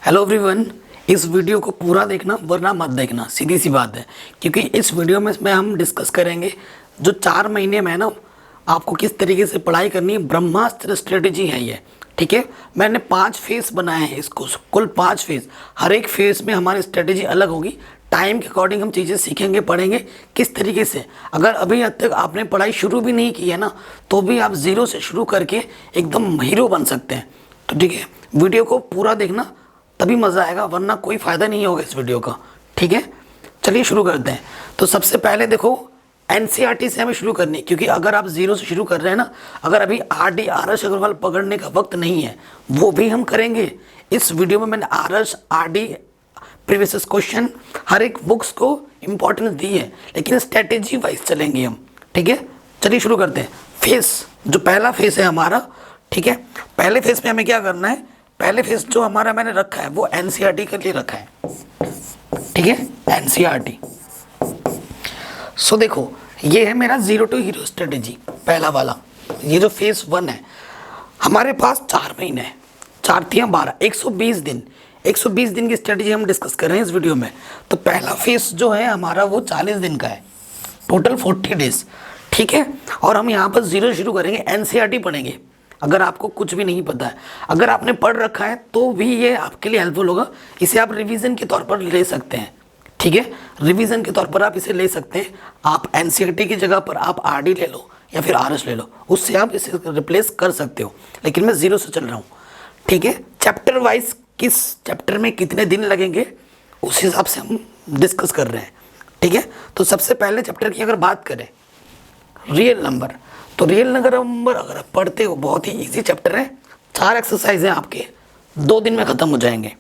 Hello everyone, इस video को पूरा देखना वरना मत देखना, सीधी सी बात है। क्योंकि इस वीडियो में हम डिस्कस करेंगे जो 4 महीने में है ना, आपको किस तरीके से पढ़ाई करनी है। ब्रह्मास्त्र स्ट्रेटेजी है ये, ठीक है। मैंने 5 फेज बनाए हैं इसको, कुल 5 फेज। हर एक फेज में हमारी स्ट्रेटेजी अलग होगी। टाइम के अकॉर्डिंग हम चीज़ें सीखेंगे, पढ़ेंगे किस तरीके से। अगर अभी अब तक आपने पढ़ाई शुरू भी नहीं की है ना, तो भी आप ज़ीरो से शुरू करके एकदम हीरो बन सकते हैं। तो ठीक है, वीडियो को पूरा देखना, तभी मज़ा आएगा, वरना कोई फ़ायदा नहीं होगा इस वीडियो का, ठीक है। चलिए शुरू करते हैं। तो सबसे पहले देखो, एनसीईआरटी से हमें शुरू करनी है, क्योंकि अगर आप जीरो से शुरू कर रहे हैं ना, अगर अभी आरडी आदर्श अग्रवाल पकड़ने का वक्त नहीं है, वो भी हम करेंगे। इस वीडियो में मैंने आदर्श, आरडी, प्रीवियस क्वेश्चन, हर एक बुक्स को इम्पोर्टेंस दी है, लेकिन स्ट्रेटेजी वाइज चलेंगे हम, ठीक है। चलिए शुरू करते हैं। फेस, जो पहला फेस है हमारा, ठीक है। पहले फेस में हमें क्या करना है, पहले फेस जो हमारा मैंने रखा है वो एनसीईआरटी के लिए रखा है, ठीक है, एनसीईआरटी। सो देखो, ये है मेरा जीरो टू हीरो स्ट्रेटेजी, पहला वाला। ये जो फेज 1 है, हमारे पास 4 महीने हैं, 4 तियां 12, 120 दिन। 120 दिन की स्ट्रेटेजी हम डिस्कस कर रहे हैं इस वीडियो में। तो पहला फेज जो है हमारा वो 40 दिन का है, टोटल 40 डेज, ठीक है। और हम यहाँ पर जीरो शुरू करेंगे, एनसीईआरटी पढ़ेंगे। अगर आपको कुछ भी नहीं पता है, अगर आपने पढ़ रखा है तो भी ये आपके लिए हेल्पफुल होगा। इसे आप रिवीजन के तौर पर ले सकते हैं, ठीक है। रिवीजन के तौर पर आप इसे ले सकते हैं। आप एनसीईआरटी की जगह पर आप आरडी ले लो या फिर आरएस ले लो, उससे आप इसे रिप्लेस कर सकते हो। लेकिन मैं जीरो से चल रहा हूँ, ठीक है। चैप्टर वाइज किस चैप्टर में कितने दिन लगेंगे उस हिसाब से हम डिस्कस कर रहे हैं, ठीक है। तो सबसे पहले चैप्टर की अगर बात करें, रियल नंबर, तो रियल नंबर अगर आप पढ़ते हो, बहुत ही इजी चैप्टर है। 4 एक्सरसाइज हैं आपके, 2 दिन में ख़त्म हो जाएंगे,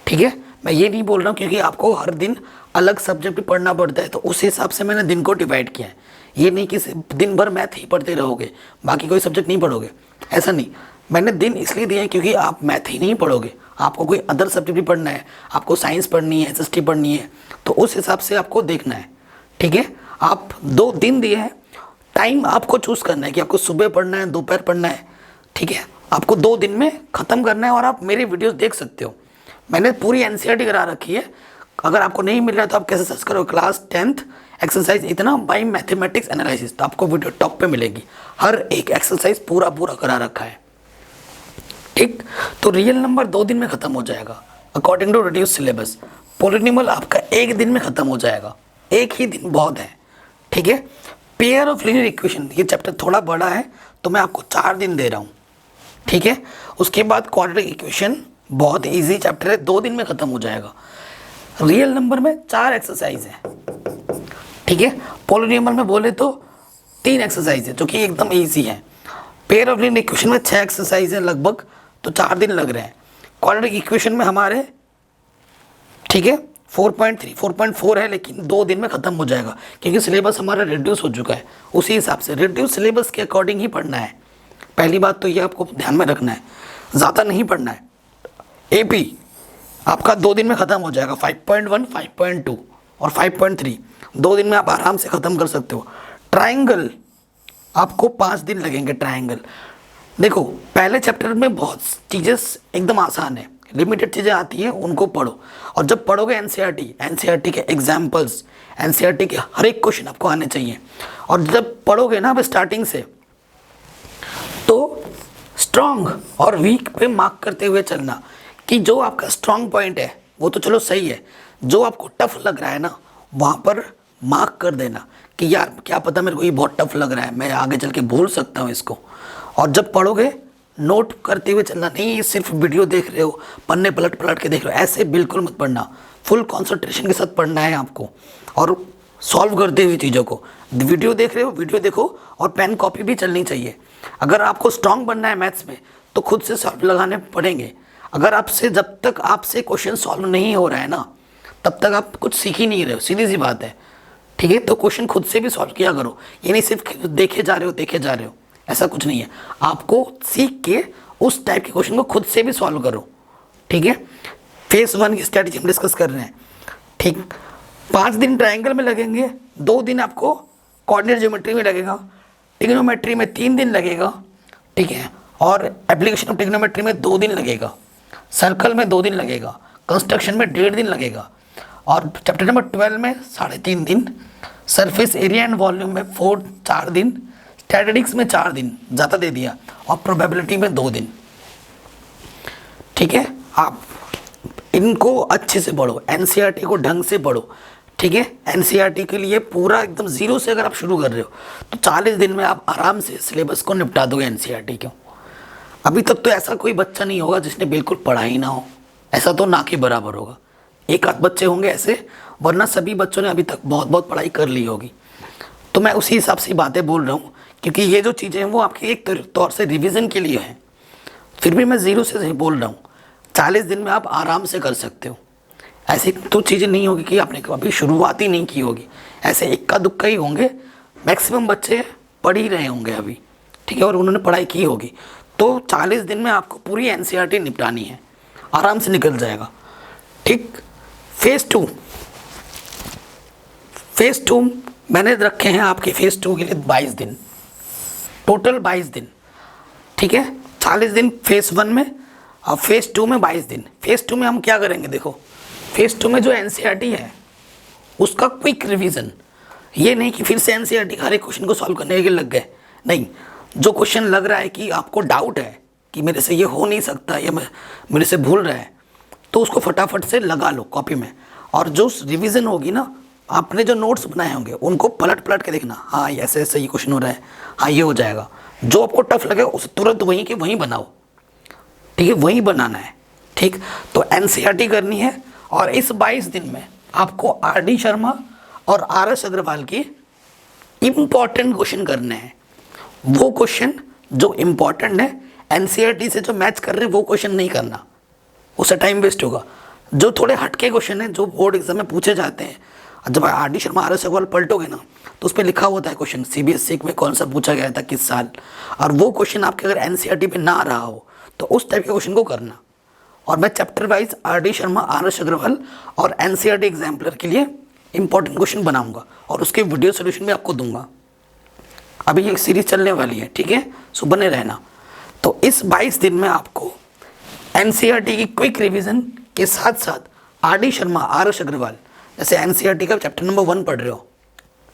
ठीक है। मैं ये नहीं बोल रहा हूँ क्योंकि आपको हर दिन अलग सब्जेक्ट पढ़ना पड़ता है, तो उस हिसाब से मैंने दिन को डिवाइड किया है। ये नहीं कि दिन भर मैथ ही पढ़ते रहोगे, बाकी कोई सब्जेक्ट नहीं पढ़ोगे, ऐसा नहीं। मैंने दिन इसलिए दिए हैं क्योंकि आप मैथ ही नहीं पढ़ोगे, आपको कोई अदर सब्जेक्ट भी पढ़ना है, आपको साइंस पढ़नी है, एसएसटी पढ़नी है, तो उस हिसाब से आपको देखना है, ठीक है। आप 2 दिन दिए हैं, टाइम आपको चूज़ करना है कि आपको सुबह पढ़ना है, दोपहर पढ़ना है, ठीक है। आपको 2 दिन में ख़त्म करना है। और आप मेरे वीडियोस देख सकते हो, मैंने पूरी एनसीईआरटी करा रखी है। अगर आपको नहीं मिल रहा है तो आप कैसे सर्च करो, क्लास 10th एक्सरसाइज इतना बाई मैथमेटिक्स एनालिसिस, तो आपको वीडियो टॉप पे मिलेगी। हर एक एक्सरसाइज पूरा करा रखा है, ठीक। तो रियल नंबर 2 दिन में ख़त्म हो जाएगा according to reduce syllabus. Polynomial आपका 1 दिन में ख़त्म हो जाएगा, 1 ही दिन बहुत है, ठीक है। पेयर ऑफ लीनियर इक्वेशन, ये चैप्टर थोड़ा बड़ा है तो मैं आपको 4 दिन दे रहा हूँ, ठीक है। उसके बाद क्वाड्रेटिक इक्वेशन, बहुत इजी चैप्टर है, 2 दिन में ख़त्म हो जाएगा। रियल नंबर में 4 एक्सरसाइज है, ठीक है। पॉलिनॉमियल में बोले तो 3 एक्सरसाइज है जो कि एकदम ईजी है। पेयर ऑफ लीनियर इक्वेशन में 6 एक्सरसाइज है लगभग, तो 4 दिन लग रहे हैं। क्वाड्रेटिक इक्वेशन में हमारे, ठीक है, 4.3 4.4 है, लेकिन 2 दिन में ख़त्म हो जाएगा क्योंकि सिलेबस हमारा रिड्यूस हो चुका है। उसी हिसाब से रिड्यूस सिलेबस के अकॉर्डिंग ही पढ़ना है। पहली बात तो ये आपको ध्यान में रखना है, ज़्यादा नहीं पढ़ना है। एपी आपका 2 दिन में ख़त्म हो जाएगा, 5.1 5.2 और 5.3 2 दिन में आप आराम से ख़त्म कर सकते हो। ट्राइंगल आपको 5 दिन लगेंगे। ट्राइंगल देखो, पहले चैप्टर में बहुत चीज़ें एकदम आसान है, लिमिटेड चीज़ें आती हैं, उनको पढ़ो। और जब पढ़ोगे एनसीईआरटी के एग्जाम्पल्स, एनसीईआरटी के हर एक क्वेश्चन आपको आने चाहिए। और जब पढ़ोगे ना अब स्टार्टिंग से, तो स्ट्रॉन्ग और वीक पे मार्क करते हुए चलना कि जो आपका स्ट्रॉन्ग पॉइंट है वो तो चलो सही है, जो आपको टफ लग रहा है ना वहाँ पर मार्क कर देना कि यार क्या पता मेरे को ये बहुत टफ लग रहा है, मैं आगे चल के भूल सकता हूँ इसको। और जब पढ़ोगे नोट करते हुए चलना, नहीं सिर्फ वीडियो देख रहे हो, पन्ने पलट के देख रहे हो, ऐसे बिल्कुल मत पढ़ना। फुल कंसंट्रेशन के साथ पढ़ना है आपको, और सॉल्व करते हुए चीज़ों को। वीडियो देख रहे हो, वीडियो देखो, और पेन कॉपी भी चलनी चाहिए। अगर आपको स्ट्रांग बनना है मैथ्स में तो खुद से सॉल्व लगाने पड़ेंगे। अगर आपसे, जब तक आपसे क्वेश्चन सॉल्व नहीं हो रहा है ना, तब तक आप कुछ सीख ही नहीं रहे हो, सीधी सी बात है, ठीक है। तो क्वेश्चन खुद से भी सॉल्व किया करो, ये नहीं सिर्फ देखे जा रहे हो, ऐसा कुछ नहीं है। आपको सीख के उस टाइप के क्वेश्चन को खुद से भी सॉल्व करो, ठीक है। फेज 1 की स्ट्रैटेजी हम डिस्कस कर रहे हैं, ठीक। 5 दिन ट्रायंगल में लगेंगे, 2 दिन आपको कोऑर्डिनेट ज्योमेट्री में लगेगा, ट्रिग्नोमेट्री में 3 दिन लगेगा, ठीक है। और एप्लीकेशन ऑफ ट्रिग्नोमेट्री में 2 दिन लगेगा। सर्कल में 2 दिन लगेगा, कंस्ट्रक्शन में 1.5 दिन लगेगा, और चैप्टर नंबर 12 में 3.5 दिन, सरफेस एरिया एंड वॉल्यूम में 4 दिन, स्टैटिस्टिक्स में 4 दिन, ज़्यादा दे दिया, और प्रोबेबिलिटी में 2 दिन। ठीक है, आप इनको अच्छे से पढ़ो, एनसीईआरटी को ढंग से पढ़ो। ठीक है, एनसीईआरटी के लिए पूरा एकदम जीरो से अगर आप शुरू कर रहे हो तो 40 दिन में आप आराम से सिलेबस को निपटा दोगे एनसीईआरटी को। अभी तक तो ऐसा कोई बच्चा नहीं होगा जिसने बिल्कुल पढ़ा ही ना हो, ऐसा तो ना के बराबर होगा। एक आध बच्चे होंगे ऐसे, वरना सभी बच्चों ने अभी तक बहुत बहुत पढ़ाई कर ली होगी। तो मैं उसी हिसाब से बातें बोल रहा हूँ, क्योंकि ये जो चीज़ें हैं वो आपकी एक तौर से रिवीजन के लिए हैं। फिर भी मैं ज़ीरो से बोल रहा हूँ, 40 दिन में आप आराम से कर सकते हो। ऐसी तो चीज़ें नहीं होगी कि आपने कभी शुरुआत ही नहीं की होगी, ऐसे इक्का दुक्का ही होंगे। मैक्सिमम बच्चे पढ़ ही रहे होंगे अभी, ठीक है, और उन्होंने पढ़ाई की होगी। तो 40 दिन में आपको पूरी एनसीईआरटी निपटानी है, आराम से निकल जाएगा। ठीक, फेज़ 2 मैंने रखे हैं आपके फेज़ 2 के लिए 22 दिन, टोटल 22 दिन। ठीक है, 40 दिन फेज़ 1 में और फेज़ 2 में 22 दिन। फेज़ 2 में हम क्या करेंगे, देखो फेज़ 2 में जो एनसीईआरटी है उसका क्विक रिवीजन। ये नहीं कि फिर से एनसीईआरटी का हर एक क्वेश्चन को सॉल्व करने के लग गए, नहीं। जो क्वेश्चन लग रहा है कि आपको डाउट है कि मेरे से ये हो नहीं सकता या मेरे से भूल रहा है, तो उसको फटाफट से लगा लो कॉपी में। और जो रिवीजन होगी ना, आपने जो नोट्स बनाए होंगे उनको पलट पलट के देखना, हाँ ऐसे ऐसे ये क्वेश्चन हो रहा है, हाँ ये हो जाएगा। जो आपको टफ लगे उसे तुरंत वहीं के वहीं बनाओ। ठीक है, वहीं बनाना है। ठीक, तो एनसीईआरटी करनी है। और इस 22 दिन में आपको आर.डी. शर्मा और आर.एस. अग्रवाल की इम्पॉर्टेंट क्वेश्चन करने हैं। वो क्वेश्चन जो इम्पॉर्टेंट है, एनसीईआरटी से जो मैच कर रहे हैं वो क्वेश्चन नहीं करना, उससे टाइम वेस्ट होगा। जो थोड़े हटके क्वेश्चन हैं जो बोर्ड एग्जाम में पूछे जाते हैं, जब आर.डी. शर्मा आर.एस. अग्रवाल पलटोगे ना तो उस पर लिखा होता है क्वेश्चन सीबीएसई में कौन सा पूछा गया था किस साल, और वो क्वेश्चन आपके अगर एनसीईआरटी पे ना रहा हो तो उस टाइप के क्वेश्चन को करना। और मैं चैप्टर वाइज आर.डी. शर्मा, आर.एस. अग्रवाल और एनसीईआरटी एग्जाम्पलर के लिए इंपॉर्टेंट क्वेश्चन बनाऊंगा और उसके वीडियो सोल्यूशन भी आपको दूंगा। अभी ये सीरीज चलने वाली है, ठीक है, सो बने रहना। तो इस 22 दिन में आपको एनसीईआरटी की क्विक रिवीजन के साथ साथ आर.डी. शर्मा, आर.एस. अग्रवाल, जैसे एनसीईआरटी का चैप्टर नंबर 1 पढ़ रहे हो,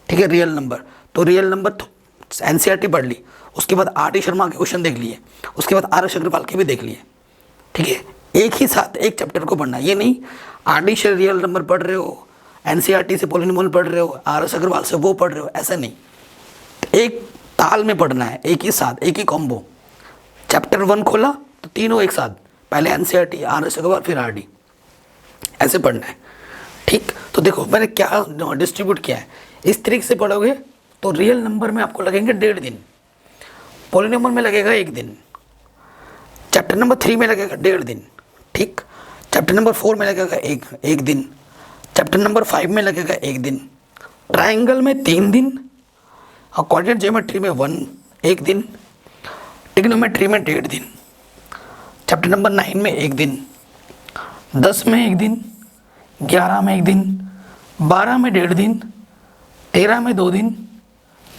ठीक है, रियल नंबर, तो रियल नंबर एनसीईआरटी पढ़ ली, उसके बाद आर.डी. शर्मा के क्वेश्चन देख लिए, उसके बाद आर.एस. अग्रवाल के भी देख लिए। ठीक है, एक ही साथ एक चैप्टर को पढ़ना, ये नहीं आर.डी. से रियल नंबर पढ़ रहे हो, एनसीईआरटी से पॉलिनोमियल पढ़ रहे हो, आर.एस. अग्रवाल से वो पढ़ रहे हो, ऐसा नहीं। एक ताल में पढ़ना है, एक ही साथ, एक ही कॉम्बो। चैप्टर 1 खोला तो तीनों एक साथ, पहले एनसीईआरटी, आर.एस. अग्रवाल, फिर आर.डी., ऐसे पढ़ना है। ठीक, तो देखो मैंने क्या डिस्ट्रीब्यूट किया है, इस तरीके से पढ़ोगे तो रियल नंबर में आपको लगेंगे 1.5 दिन, पॉलिनोमियल में लगेगा 1 दिन, चैप्टर नंबर 3 में लगेगा 1.5 दिन। ठीक, चैप्टर नंबर 4 में लगेगा एक दिन, चैप्टर नंबर 5 में लगेगा 1 दिन, ट्राइंगल में 3 दिन, और कोऑर्डिनेट ज्योमेट्री में 1 दिन, ट्रिग्नोमेट्री में 1.5 दिन, चैप्टर नंबर 9 में 1 दिन, 10 में 1 दिन, 11 में 1 दिन, 12 में 1.5 दिन, 13 में 2 दिन,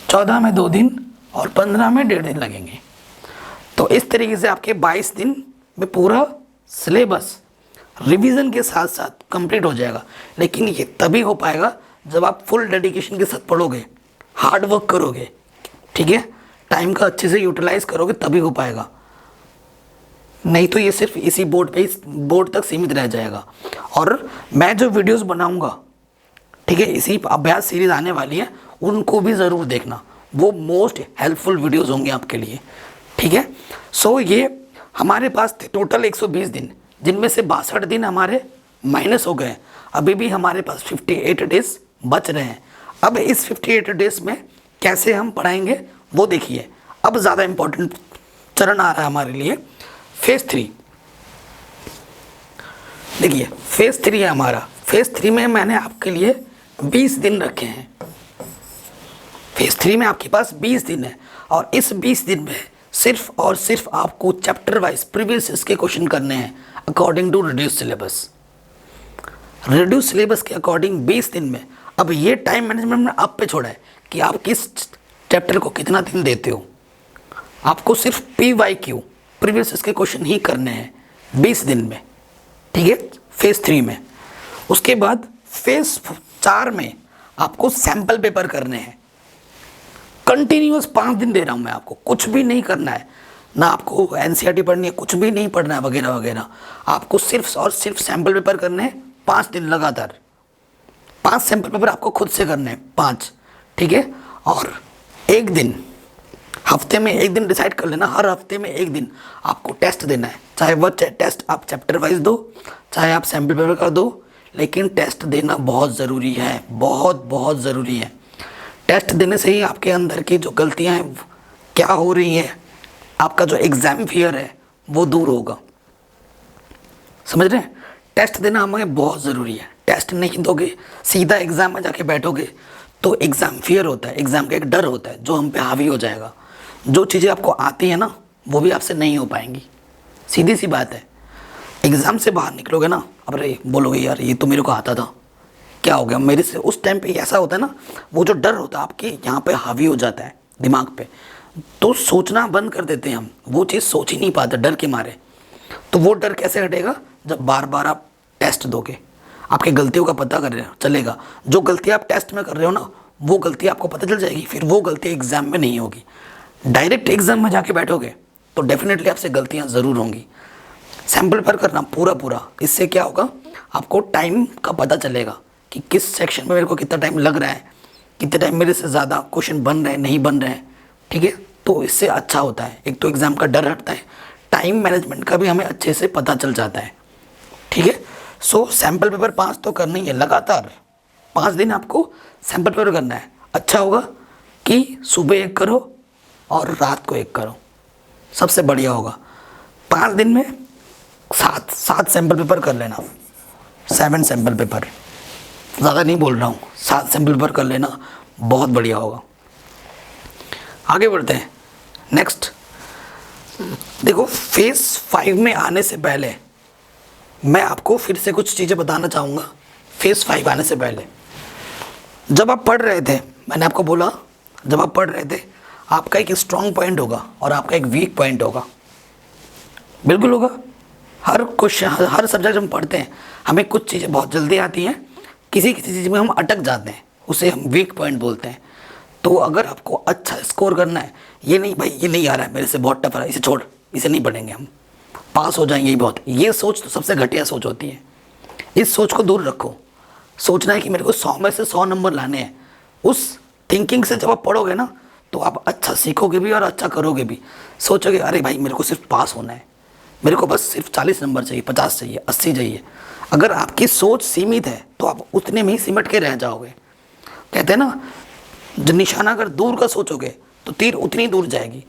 14 में 2 दिन और 15 में 1.5 दिन लगेंगे। तो इस तरीके से आपके 22 दिन में पूरा सिलेबस रिवीजन के साथ साथ कंप्लीट हो जाएगा। लेकिन ये तभी हो पाएगा जब आप फुल डेडिकेशन के साथ पढ़ोगे, हार्ड वर्क करोगे, ठीक है, टाइम का अच्छे से यूटिलाइज करोगे, तभी हो पाएगा। नहीं तो ये सिर्फ इसी बोर्ड तक सीमित रह जाएगा। और मैं जो वीडियोस बनाऊंगा, ठीक है, इसी अभ्यास सीरीज आने वाली है, उनको भी ज़रूर देखना, वो मोस्ट हेल्पफुल वीडियोस होंगे आपके लिए। ठीक है, सो ये हमारे पास थे टोटल 120 दिन, जिनमें से 62 दिन हमारे माइनस हो गए। अभी भी हमारे पास 58 डेज बच रहे हैं। अब इस 58 डेज में कैसे हम पढ़ाएंगे वो देखिए। अब ज़्यादा इम्पोर्टेंट चरण आ रहा है हमारे लिए, फेज़ 3। देखिए फेज़ 3 है हमारा। फेज़ 3 में मैंने आपके लिए 20 दिन रखे हैं। फेज़ 3 में आपके पास 20 दिन है और इस 20 दिन में सिर्फ और सिर्फ आपको चैप्टर वाइज प्रीवियस इसके क्वेश्चन करने हैं according to reduce syllabus. Reduce syllabus के अकॉर्डिंग 20 दिन में। अब ये टाइम मैनेजमेंट में आप पे छोड़ा है कि आप किस चैप्टर को कितना दिन देते हो। आपको सिर्फ PYQ प्रीवियस इसके क्वेश्चन ही करने हैं 20 दिन में। ठीक है, फेज 3 में। उसके बाद फेज 4 में आपको सैंपल पेपर करने हैं। कंटिन्यूअस 5 दिन दे रहा हूं मैं आपको, कुछ भी नहीं करना है, ना आपको एनसीईआरटी पढ़नी है, कुछ भी नहीं पढ़ना है वगैरह वगैरह। आपको सिर्फ और सिर्फ सैंपल पेपर करने हैं 5 दिन लगातार। 5 सैंपल पेपर आपको खुद से करने हैं, 5, ठीक है। और एक दिन, हफ्ते में एक दिन डिसाइड कर लेना, हर हफ्ते में एक दिन आपको टेस्ट देना है। चाहे वह टेस्ट आप चैप्टर वाइज दो, चाहे आप सैंपल पेपर कर दो, लेकिन टेस्ट देना बहुत ज़रूरी है, बहुत बहुत ज़रूरी है। टेस्ट देने से ही आपके अंदर की जो गलतियां हैं क्या हो रही हैं, आपका जो एग्ज़ाम फियर है वो दूर होगा। समझ रहे हैं? टेस्ट देना हमें बहुत ज़रूरी है। टेस्ट नहीं दोगे, सीधा एग्ज़ाम में जाके बैठोगे तो एग्ज़ाम फियर होता है, एग्ज़ाम का एक डर होता है जो हम पे हावी हो जाएगा। जो चीज़ें आपको आती हैं ना वो भी आपसे नहीं हो पाएंगी, सीधी सी बात है। एग्ज़ाम से बाहर निकलोगे ना, अब अरे बोलोगे यार ये तो मेरे को आता था, क्या हो गया मेरे से। उस टाइम पे ऐसा होता है ना, वो जो डर होता है आपके यहाँ पे हावी हो जाता है दिमाग पे, तो सोचना बंद कर देते हैं हम, वो चीज़ सोच ही नहीं पाते डर के मारे। तो वो डर कैसे हटेगा? जब बार बार आप टेस्ट दोगे, आपकी गलतियों का पता कर चलेगा। जो गलती आप टेस्ट में कर रहे हो ना, वो गलती आपको पता चल जाएगी, फिर वो गलती एग्ज़ाम में नहीं होगी। डायरेक्ट एग्ज़ाम में जाके बैठोगे तो डेफिनेटली आपसे गलतियाँ ज़रूर होंगी। सैम्पल पर करना पूरा, इससे क्या होगा, आपको टाइम का पता चलेगा कि किस सेक्शन में मेरे को कितना टाइम लग रहा है, कितने टाइम मेरे से ज़्यादा क्वेश्चन बन रहे हैं, नहीं बन रहे हैं, ठीक है। तो इससे अच्छा होता है, एक तो एग्ज़ाम का डर हटता है, टाइम मैनेजमेंट का भी हमें अच्छे से पता चल जाता है, ठीक है। सो सैम्पल पेपर 5 तो करना ही है लगातार, 5 दिन आपको सैम्पल पेपर करना है। अच्छा होगा कि सुबह एक करो और रात को एक करो, सबसे बढ़िया होगा। 5 दिन में 7 सैम्पल पेपर कर लेना, 7 सैम्पल पेपर, ज़्यादा नहीं बोल रहा हूँ, 7 सैम्पल पेपर कर लेना, बहुत बढ़िया होगा। आगे बढ़ते हैं। नेक्स्ट देखो, फेज़ 5 में आने से पहले मैं आपको फिर से कुछ चीज़ें बताना चाहूँगा। फेज़ 5 आने से पहले जब आप पढ़ रहे थे, मैंने आपको बोला जब आप पढ़ रहे थे आपका एक स्ट्रॉन्ग पॉइंट होगा और आपका एक वीक पॉइंट होगा, बिल्कुल होगा। हर क्वेश्चन, हर सब्जेक्ट हम पढ़ते हैं, हमें कुछ चीज़ें बहुत जल्दी आती हैं, किसी किसी चीज़ में हम अटक जाते हैं, उसे हम वीक पॉइंट बोलते हैं। तो अगर आपको अच्छा स्कोर करना है, ये नहीं भाई ये नहीं आ रहा है मेरे से, बहुत टफ है, इसे छोड़, इसे नहीं पढ़ेंगे हम, पास हो जाएंगे, यही बहुत, ये सोच तो सबसे घटिया सोच होती है। इस सोच को दूर रखो। सोचना है कि मेरे को 100 में से 100 नंबर लाने हैं, उस थिंकिंग से जब आप पढ़ोगे ना तो आप अच्छा सीखोगे भी और अच्छा करोगे भी। सोचोगे अरे भाई मेरे को सिर्फ पास होना है, मेरे को बस सिर्फ 40 नंबर चाहिए, 50 चाहिए, 80 चाहिए। अगर आपकी सोच सीमित है तो आप उतने में ही सिमट के रह जाओगे। कहते हैं ना, जो निशाना अगर दूर का सोचोगे तो तीर उतनी दूर जाएगी,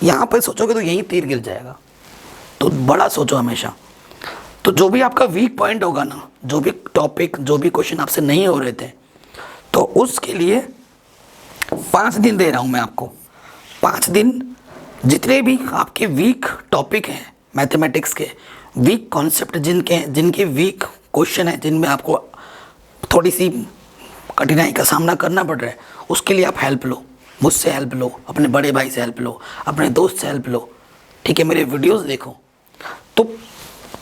यहाँ पर सोचोगे तो यहीं तीर गिर जाएगा। तो बड़ा सोचो हमेशा। तो जो भी आपका वीक पॉइंट होगा ना, जो भी टॉपिक, जो भी क्वेश्चन आपसे नहीं हो रहे थे, तो उसके लिए 5 दिन दे रहा हूँ मैं आपको। 5 दिन जितने भी आपके वीक टॉपिक हैं मैथमेटिक्स के, वीक कॉन्सेप्ट जिनके वीक क्वेश्चन हैं, जिनमें आपको थोड़ी सी कठिनाई का सामना करना पड़ रहा है, उसके लिए आप हेल्प लो, मुझसे हेल्प लो, अपने बड़े भाई से हेल्प लो, अपने दोस्त से हेल्प लो, ठीक है, मेरे वीडियोस देखो। तो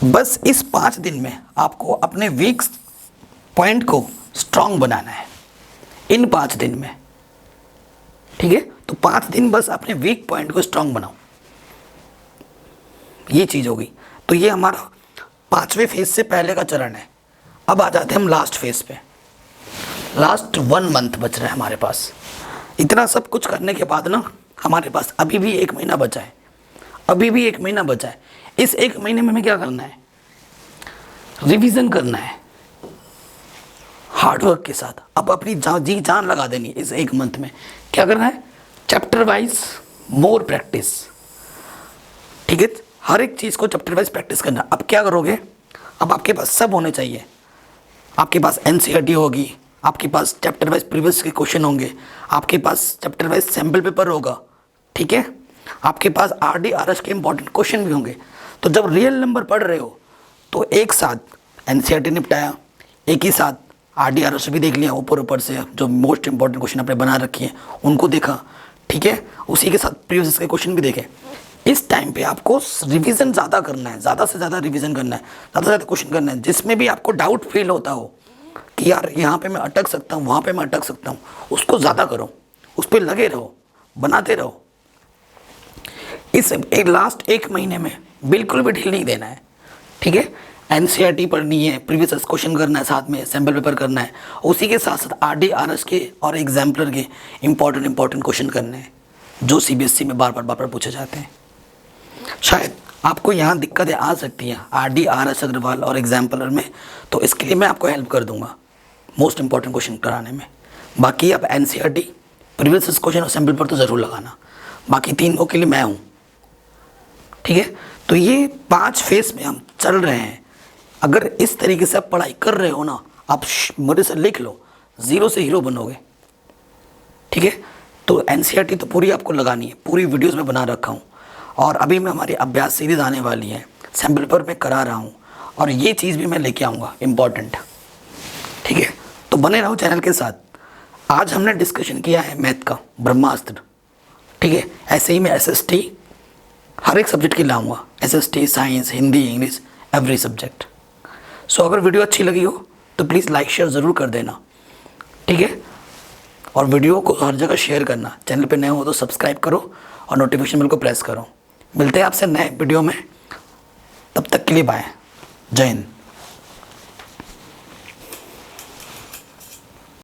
बस इस 5 दिन में आपको अपने वीक पॉइंट को स्ट्रांग बनाना है, इन 5 दिन में, ठीक है। तो 5 दिन बस अपने वीक पॉइंट को स्ट्रांग बनाओ, ये चीज़ होगी। तो ये हमारा 5वें फेज से पहले का चरण है। अब आ जाते हैं हम लास्ट फेज पे। लास्ट 1 मंथ बच रहा है हमारे पास। इतना सब कुछ करने के बाद ना हमारे पास अभी भी 1 महीना बचा है, अभी भी 1 महीना बचा है। इस 1 महीने में हमें क्या करना है? रिवीजन करना है हार्डवर्क के साथ। अब अपनी जी जान लगा देनी इस 1 मंथ में। क्या करना है? चैप्टर वाइज मोर प्रैक्टिस, ठीक है। हर एक चीज़ को चैप्टर वाइज प्रैक्टिस करना। अब क्या करोगे? अब आपके पास सब होने चाहिए। आपके पास एनसीईआरटी होगी, आपके पास चैप्टर वाइज प्रीवियस के क्वेश्चन होंगे, आपके पास चैप्टर वाइज सैम्पल पेपर होगा, ठीक है। आपके पास आरडी आरएस के इंपॉर्टेंट क्वेश्चन भी होंगे। तो जब रियल नंबर पढ़ रहे हो तो एक साथ एनसीईआरटी निपटाया, एक ही साथ आरडी आरएस भी देख लिया, ऊपर से जो मोस्ट इंपॉर्टेंट क्वेश्चन आपने बना रखी है उनको देखा, ठीक है। उसी के साथ प्रीवियस के क्वेश्चन भी देखे। इस टाइम पे आपको रिवीजन ज़्यादा करना है, ज़्यादा से ज़्यादा रिवीजन करना है, ज़्यादा से ज़्यादा क्वेश्चन करना है, जिसमें भी आपको डाउट फील होता हो कि यार यहाँ पे मैं अटक सकता हूँ, वहाँ पे मैं अटक सकता हूँ, उसको ज़्यादा करो, उस पर लगे रहो, बनाते रहो। इस लास्ट 1 महीने में बिल्कुल भी ढील नहीं देना है, ठीक है। एनसीईआरटी पढ़नी है, प्रीवियस क्वेश्चन करना है, साथ में सैम्पल पेपर करना है, उसी के साथ साथ आरडी आरएस के और एग्जाम्पलर के इंपॉर्टेंट क्वेश्चन करने हैं जो सीबीएसई में बार बार पूछे जाते हैं। शायद आपको यहाँ दिक्कतें आ सकती हैं आरडी आरएस अग्रवाल और एग्जाम्पलर में, तो इसके लिए मैं आपको हेल्प कर दूंगा मोस्ट इंपॉर्टेंट क्वेश्चन कराने में। बाकी आप एनसीईआरटी, प्रीवियस क्वेश्चन और सैम्पल पेपर तो ज़रूर लगाना, बाकी तीनों के लिए मैं हूँ, ठीक है। तो ये 5 फेज में हम चल रहे हैं। अगर इस तरीके से आप पढ़ाई कर रहे हो ना, आप मेरे से लिख लो, 0 से हीरो बनोगे, ठीक है। तो एनसीईआरटी तो पूरी आपको लगानी है, पूरी वीडियोस में बना रखा हूँ, और अभी मैं हमारी अभ्यास सीरीज आने वाली है, सैम्पल पेपर में करा रहा हूँ, और ये चीज़ भी मैं लेके आऊँगा इम्पॉर्टेंट, ठीक है। तो बने रहो चैनल के साथ। आज हमने डिस्कशन किया है मैथ का ब्रह्मास्त्र, ठीक है। ऐसे ही मैं एसएसटी हर एक सब्जेक्ट की लाऊंगा, SST, science, Hindi, English, every subject. So अगर वीडियो अच्छी लगी हो तो प्लीज़ लाइक शेयर ज़रूर कर देना, ठीक है। और वीडियो को हर जगह शेयर करना, चैनल पे नए हो तो सब्सक्राइब करो और नोटिफिकेशन बेल को प्रेस करो। मिलते हैं आपसे नए वीडियो में, तब तक के लिए बाय, जय हिंद।